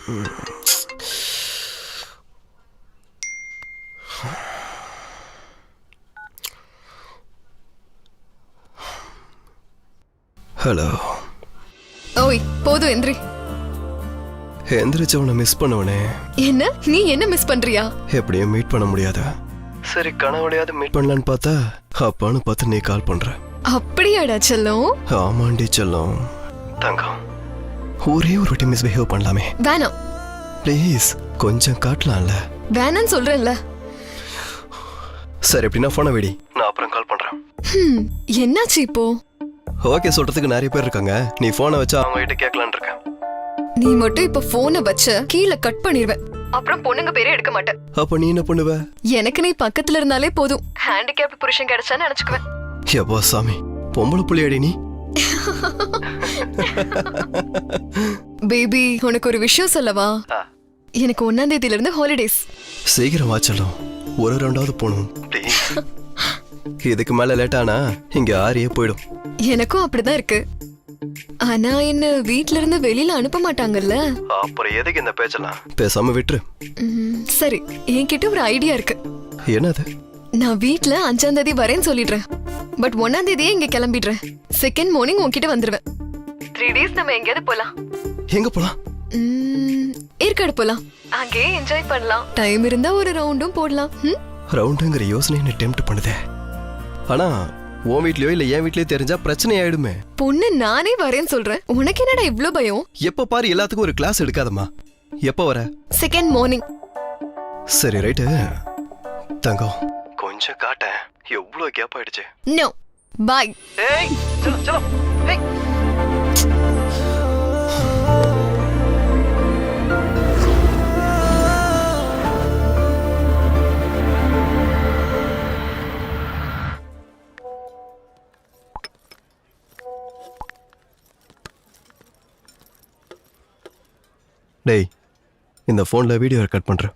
Hello. ஓய் போதும் எந்திரி. எந்திரிச்சவனை மிஸ் பண்ணுவனே. என்ன நீ என்ன மிஸ் பண்றியா? எப்படியும் மீட் பண்ண முடியாதா? சரி கனவுலையாவது மீட் பண்ணலான்னு பார்த்தா அப்பான்னு பார்த்து நீ கால் பண்ற. அப்படியாடா செல்லம்? ஆமாண்டி செல்லம். தங்கம் ஒரே ஒரு வாட்டி மிஸ்பிஹேவ் பண்ணலாமே. வேணாம் ப்ளீஸ், கொஞ்சம் காட்டலாம்ல. வேணான்னு சொல்றேன்ல. சரி எப்படின்னா போனை வெடி, நான் அப்புறம் கால் பண்றேன். என்னாச்சு இப்போ? ஓகே சொல்றதுக்கு நிறைய பேர் இருக்காங்க, நீ போனை வச்சா அவங்க கிட்ட கேட்கலான்னு இருக்கேன். நீ மட்டும் இப்ப போனை வச்ச கீழே கட் பண்ணிடுவேன். அப்புறம் பொண்ணுங்க பேரே எடுக்க மாட்டேன். அப்ப நீ என்ன பண்ணுவ? எனக்கு நீ பக்கத்துல இருந்தாலே போதும். ஹேண்டிகேப்ட் புருஷன் கிடைச்சான்னு நினைச்சுக்குவேன். எப்போ சாமி, பொம்பளை புள்ளியாடி நீ? பேபி உனக்கு ஒரு விஷயம் சொல்லவா? எனக்கு 1ஆம் தேதியில இருந்து ஹாலிடேஸ். சீக்கிரம் வாச்சலும், ஒரு ரெண்டாவது போகணும். இதுக்கு மேல லேட் ஆனா இங்க ஆரியே போயிடும். எனக்கும் அப்படிதான் இருக்கு. ஆனா என்ன வீட்ல இருந்து வெளியில அனுப்ப மாட்டாங்கல்ல. அப்புறம் எதுக்கு இந்த பேச்சலாம்? பேசாம விட்டுரு. சரி, என்கிட்ட ஒரு ஐடியா இருக்கு. என்னது? நான் வீட்ல 5ஆம் தேதி வரேன்னு சொல்லிடுறேன். பட் 1ஆம் தேதியே இங்க கிளம்பிடுறேன். செகண்ட் மார்னிங் உன்கிட்ட வந்துருவேன். 3 டேஸ் நம்ம எங்கேயாவது போலாம். எங்க போலாம்? ஏற்காடு போலாம். அங்கே என்ஜாய் பண்ணலாம். டைம் இருந்தா ஒரு ரவுண்டும் போடலாம். ரவுண்டுங்கிற யோசனை என்ன டெம்ப்ட் பண்ணுதே. ஆனா உன் வீட்லயோ இல்ல என் வீட்லயோ தெரிஞ்சா பிரச்சனை ஆயிடுமே. பொண்ணு நானே வரேன்னு சொல்றேன், உனக்கு என்னடா இவ்ளோ பயம்? எப்ப பாரு எல்லாத்துக்கும் ஒரு கிளாஸ் எடுக்காதம்மா. எப்ப வர? Second morning. சரி ரைட்டு தங்கம், கொஞ்சம் காட்ட. எவ்வளவு கேப் ஆயிடுச்சு. No bye. ஏய் சலோ சலோ. ஏய் டேய், இந்த போன்ல வீடியோ ரெக்கார்ட் பண்றேன்.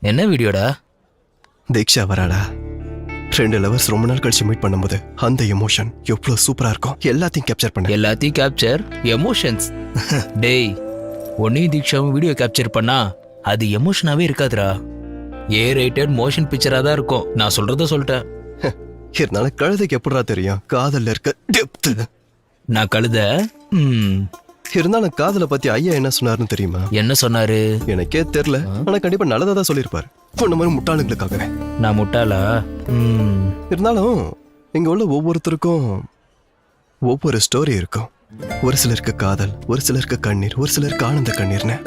என்ன வீடியோடா? தீக்ஷா வராடா. 2 லவர்ஸ் ரொம்ப நாள் கழிச்சு மீட் பண்ணும்போது அந்த எமோஷன் எவ்வளவு சூப்பரா இருக்கும். எல்லாத்தையும் கேப்சர் பண்ண. எல்லாத்தையும் கேப்சர் எமோஷன்ஸ். டேய், ஒன்னையும் தீக்ஷாவும் வீடியோ கேப்சர் பண்ணா அது எமோஷனாவே இருக்காதுடா. ரேட்டட் மோஷன் பிக்சரா தான் இருக்கும். நான் சொல்றத சொல்லிட்டேன். இருந்தாலும் கழுதைக்கு எப்படா தெரியும் காதல்ல இருக்க டெப்த்? நான் கழுத. இருந்தாலும் காதல பத்தி ஐயா என்ன சொன்னாருன்னு தெரியுமா? என்ன சொன்னாரு? எனக்கே தெரியல, ஆனா கண்டிப்பா நல்லதா தான் சொல்லிருப்பாரு. இந்த மாதிரி முட்டாளுங்களுக்காகவே. நான் முட்டாளா? இருந்தாலும் இங்க உள்ள ஒவ்வொருத்தருக்கும் ஒவ்வொரு ஸ்டோரி இருக்கும். ஒரு சிலருக்கு காதல், ஒரு சிலருக்கு கண்ணீர், ஒரு சிலருக்கு ஆனந்த கண்ணீர்னு.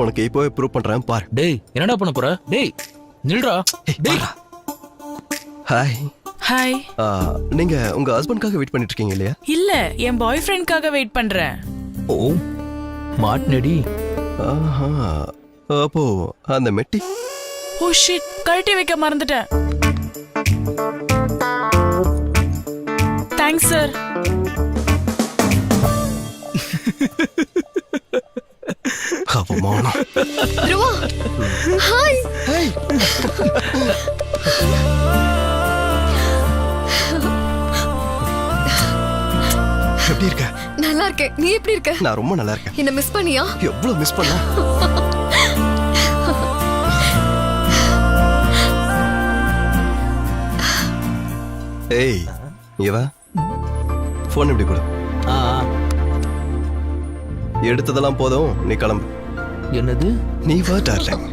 உனக்கு இப்போவே ப்ரூவ் பண்றேன் பாரு. டேய், என்னடா பண்ண போற? டேய் நில்றா. டேய் ஹாய். ஹாய். நீங்க உங்க ஹஸ்பண்ட்காக வெயிட் பண்ணிட்டு இருக்கீங்க இல்லையா? இல்ல, என் பாய் ஃப்ரெண்ட்காக வெயிட் பண்றேன். ஓ மாட்னடி. ஆஹா, அப்போ அந்த மெட்டி. ஓ ஷிட், கழட்டி வைக்க மறந்துட்டேன். Thanks sir. அவமானம். ருவா ஹாய். ஹேய் எப்படி இருக்க? நல்லா இருக்கேன். நீ எப்படி இருக்க? நான் ரொம்ப நல்லா இருக்கேன். என்ன மிஸ் பண்ணியா? எவ்வளவு மிஸ் பண்ண. ஏய் இவா போன் எப்படி கொடு. எடுத்ததெல்லாம் போதும், நீ கிளம்பு. என்னது? நீ வா டார்லிங்.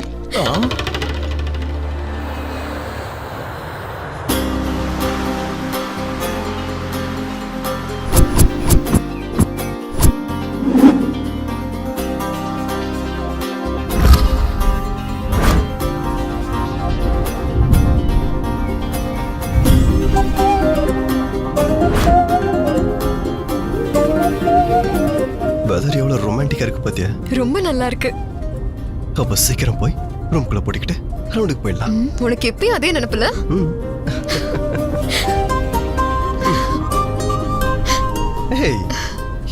வெதர் எவ்வளவு ரொமான்டிக்கா இருக்கு பாத்தியா? ரொம்ப நல்லா இருக்கு. அப்ப சீக்கிரம் போய் ரூம்குள்ள போட்டுக்கிட்டு ரவுண்டுக்கு போயிடலாம். உனக்கு எப்பயும் அதே நினைப்புல? ஏய்,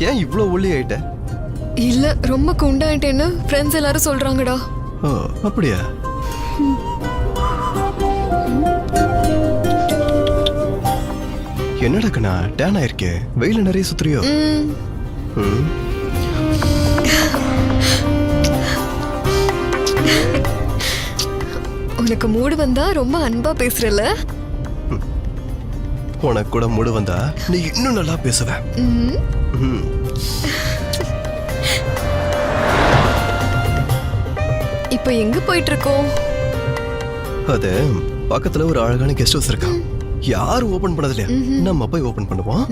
ஏன் இவ்வளவு ஒல்லி ஆயிட்ட? இல்ல, ரொம்ப குண்டாயிட்டேன்னு ஃப்ரெண்ட்ஸ் எல்லாரும் சொல்றாங்கடா. ஓ அப்படியா? என்னடா கண்ணா டேன் ஆயிருக்கே, வெயில நிறைய சுத்துறியோ? ம், உனக்கு மூடு வந்தா ரொம்ப அன்பா பேசுறல. உனக்கு கூட மூடு வந்தா நீ இன்னும் நல்லா பேசுவ. ம், ம். இப்போ எங்க போயிட்டு இருக்கோம்? அது பக்கத்துல ஒரு அழகான கெஸ்ட் ஹவுஸ் இருக்கா. யாரும் ஓபன் பண்ணது இல்லையா? நம்ம போய் ஓபன் பண்ணுவோம்.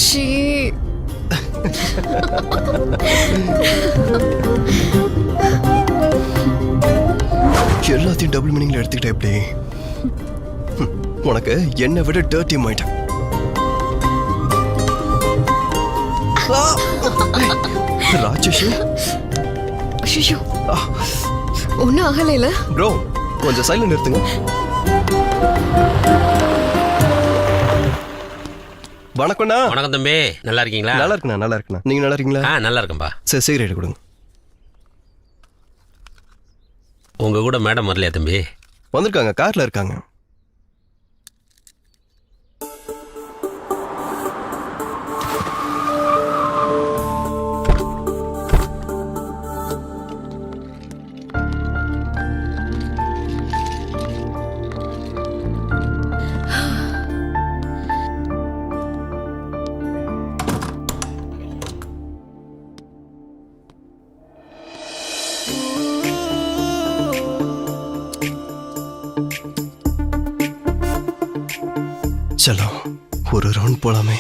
சீ. எல்லாத்தையும் டபுள் மீனிங்ல எடுத்துக்கிட்ட எப்படி? உனக்கு என்னை விட டர்ட்டி மைண்ட். ராஜேஷ் ஐயோ, ஒன்னும் ஆகலைல. ப்ரோ கொஞ்சம் சைலண்ட் நிறுத்துங்க. வணக்கம்ண்ணா. வணக்கம் தம்பி, நல்லா இருக்கீங்களா? நல்லா இருக்குண்ணா, நல்லா இருக்குண்ணா. நீங்க நல்லா இருக்கீங்களா? நல்லா இருக்கேன்பா. சரி, சிகரெட் கொடுங்க. உங்க கூட மேடம் வரலையா தம்பி? வந்திருக்காங்க, கார்ல இருக்காங்க. சலோ, ஒரு ரவுண்ட் போலாமே.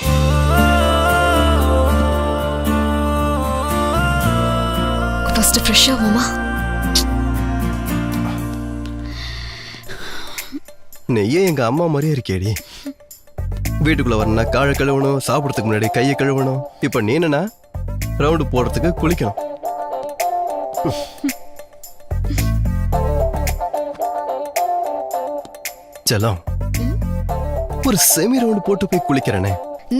First fresh ஆவோமா? நெய்யே எங்க அம்மா மாதிரியே இருக்கேடி. வீட்டுக்குள்ள வரணும்னா காலை கழுவணும், சாப்பிடறதுக்கு முன்னாடி கையை கழுவணும். இப்ப நீ என்னன்னா ரவுண்டு போடுறதுக்கு குளிக்கணும். சலம், ஒரு செமி ரவுண்ட் போட்டு போய் குளிக்கிறேனே.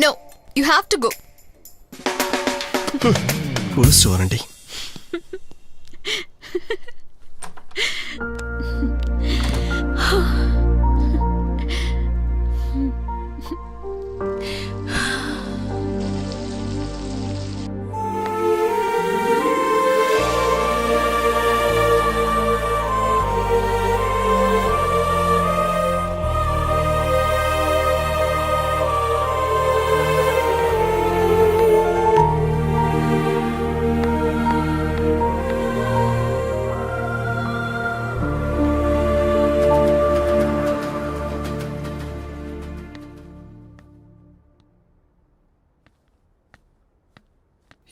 No, you have to go. குளிச்சுட்டு வரேன்டி.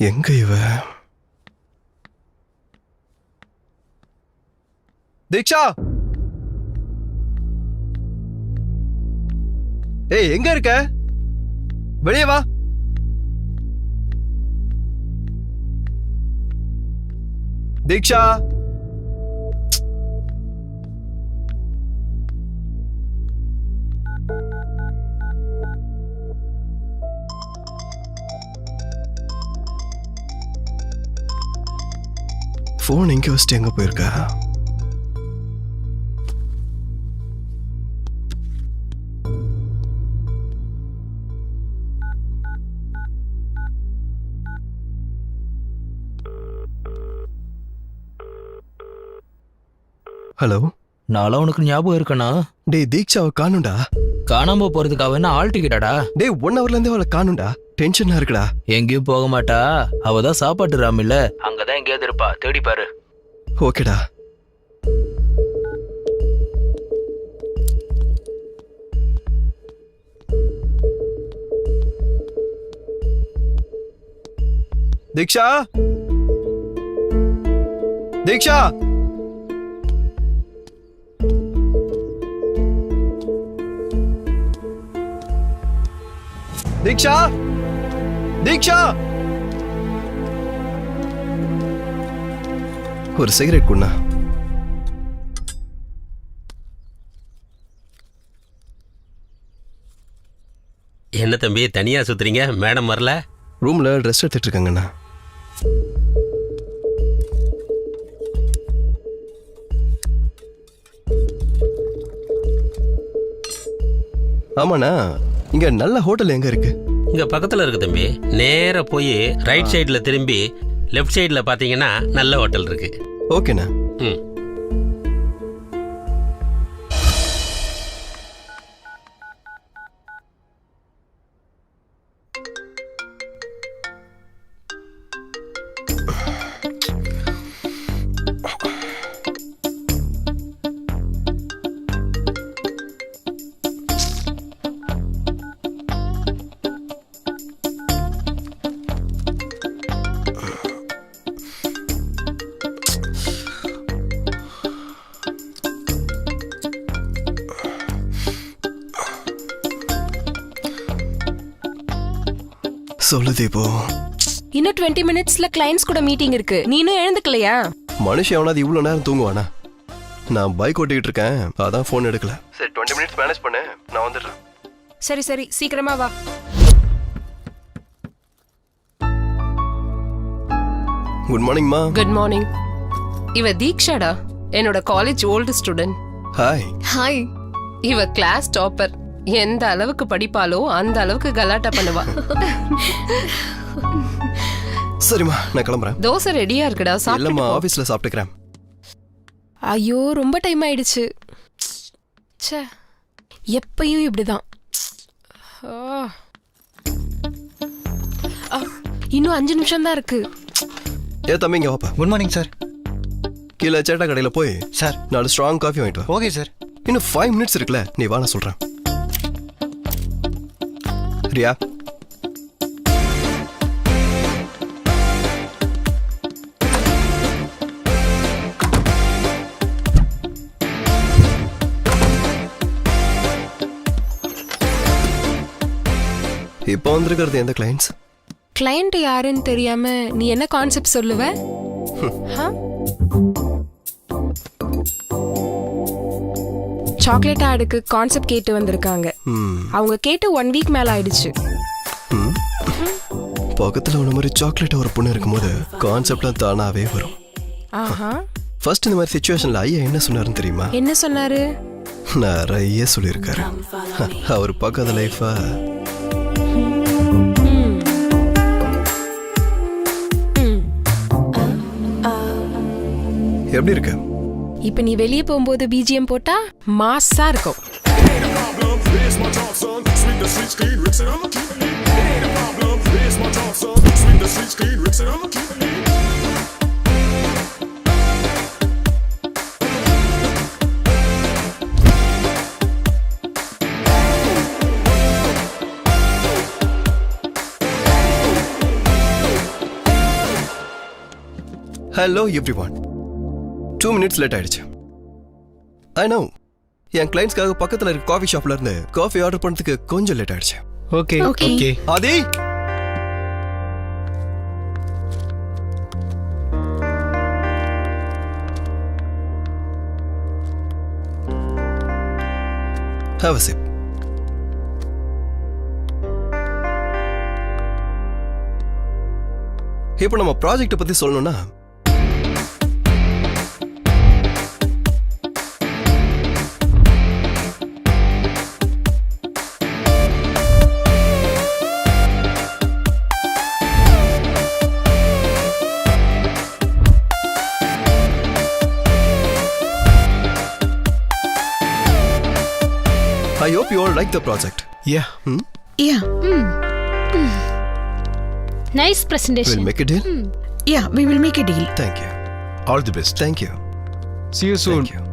எங்க இவ? தீக்ஷா, ஏய் எங்க இருக்க? வெளியே வா. தீக்ஷா, போன் எங்க வச்சுட்டு எங்க போயிருக்கா? ஹலோ, நான்லாம் உனக்கு ஞாபகம் இருக்கனா? டேய் தீக்ஷாவை காணும்டா. காணாம போறதுக்காக என்ன ஆள் டிக்கெட்டாடா? டேய் 1 ஹவர்ல இருந்தே அவளை காணும்டா. டென்ஷனா இருக்குடா. எங்கேயும் போக மாட்டா. அவதான் சாப்பாட்டு ராமில்ல, அங்கதான் எங்கேயாவது இருப்பா, தேடி பாரு. ஓகேடா. தீக்ஷா, தீக்ஷா, தீக்ஷா, தீக்ஷா, ஒரு சிகரெட் குண்ணா. என்ன தம்பி தனியா சுத்துறீங்க? மேடம் வரல? ரூம்ல ட்ரெஸ் எடுத்துட்டு இருக்காங்கண்ணா. ஆமாண்ணா, இங்க நல்ல ஹோட்டல் எங்க இருக்கு? இங்க பக்கத்துல இருக்கு தம்பி. நேரா போய் ரைட் சைடுல திரும்பி லெஃப்ட் சைடுல பாத்தீங்கன்னா நல்ல ஹோட்டல் இருக்கு. ஓகேண்ணா. ம். சொல்லு தீபு. இன்னும் 20 மினிட்ஸ்ல கிளைண்ட்ஸ் கூட மீட்டிங் இருக்கு. நீனும் எழுந்துக்கலையா? மனுஷன் எவனாவது இவ்வளோ நேரம் தூங்குவானா? நான் பைக் ஓட்டிக்கிட்டு இருக்கேன், அதான் ஃபோன் எடுக்கல. சரி 20 மினிட்ஸ் மேனேஜ் பண்ணு, நான் வந்துடுறேன். சரி சரி சீக்கிரமா வா. குட் மார்னிங்மா. Good morning. இவ தீக்ஷாடா, என்னோட college old student. Hi. Hi. இவ கிளாஸ் டாப்பர். எந்த அளவுக்கு படிப்பாலோ அந்த அளவுக்கு கலாட்டா பண்ணுவா. சரிம்மா, நான் கிளம்புறேன். தோசை ரெடியா இருக்குடா, இல்லம்மா, சாப்பிடுமா? ஆஃபீஸில் சாப்பிட்டுக்கிறேன். ஐயோ ரொம்ப டைம் ஆயிடுச்சு. ச்சே, எப்பயும் இப்படிதான். ஆ. ஆ, இன்னும் 5 நிமிஷம் தான் இருக்கு. ஏ தம்பி, இங்கே வாப்பா. Good morning sir. கீழே சேட்டா கடையில் போய் சார். 4 ஸ்ட்ராங் காஃபி வாங்கிட்டு வா. Okay sir. இன்னும் 5 மினிட்ஸ் இருக்குல்ல, நீ வா, நான் சொல்கிறேன். ரியா. இப்போ வந்திருக்கிறது எந்த கிளைண்ட்ஸ்? கிளையண்ட் யாருன்னு தெரியாம நீ என்ன கான்செப்ட் சொல்லுவ? சாக்லேட் ஆடுக்கு கான்செப்ட் கேட்டு வந்திருக்காங்க. அவங்க கேட்டு 1 வீக் மேல ஆயிடுச்சு. பக்கத்தில் உள்ள மாதிரி சாக்லேட் ஒரு பொண்ணு இருக்கும்போது கான்செப்ட்லாம் தானாவே வரும். ஆஹா. ஃபர்ஸ்ட் இந்த மாதிரி சுச்சுவேஷன்ல ஐயா என்ன சொன்னாருன்னு தெரியுமா? என்ன சொன்னாரு? நிறைய சொல்லியிருக்காரு. அவர் பக்கத்து லைஃபா எப்படி இருக்கு? இப்ப நீ வெளியே போகும்போது பிஜிஎம் போட்டா மாஸா இருக்கும். Hello everyone. 2 மினிட்ஸ் லேட் ஆயிடுச்சு. I know. என் கிளைண்ட்ஸ்க்காக பக்கத்துல இருக்க காஃபி ஷாப்ல இருந்து காஃபி ஆர்டர் பண்ணதுக்கு கொஞ்சம் லேட் ஆயிடுச்சு. Okay Okay. Okay. Aadhi, have a sip. இப்போ நம்ம ப்ராஜெக்ட் பத்தி சொல்லணும்னா, I hope you all like the project. Yeah. Yeah. Nice presentation. We'll make a deal. Yeah, we will make a deal. Thank you. All the best. Thank you. See you soon. Thank you.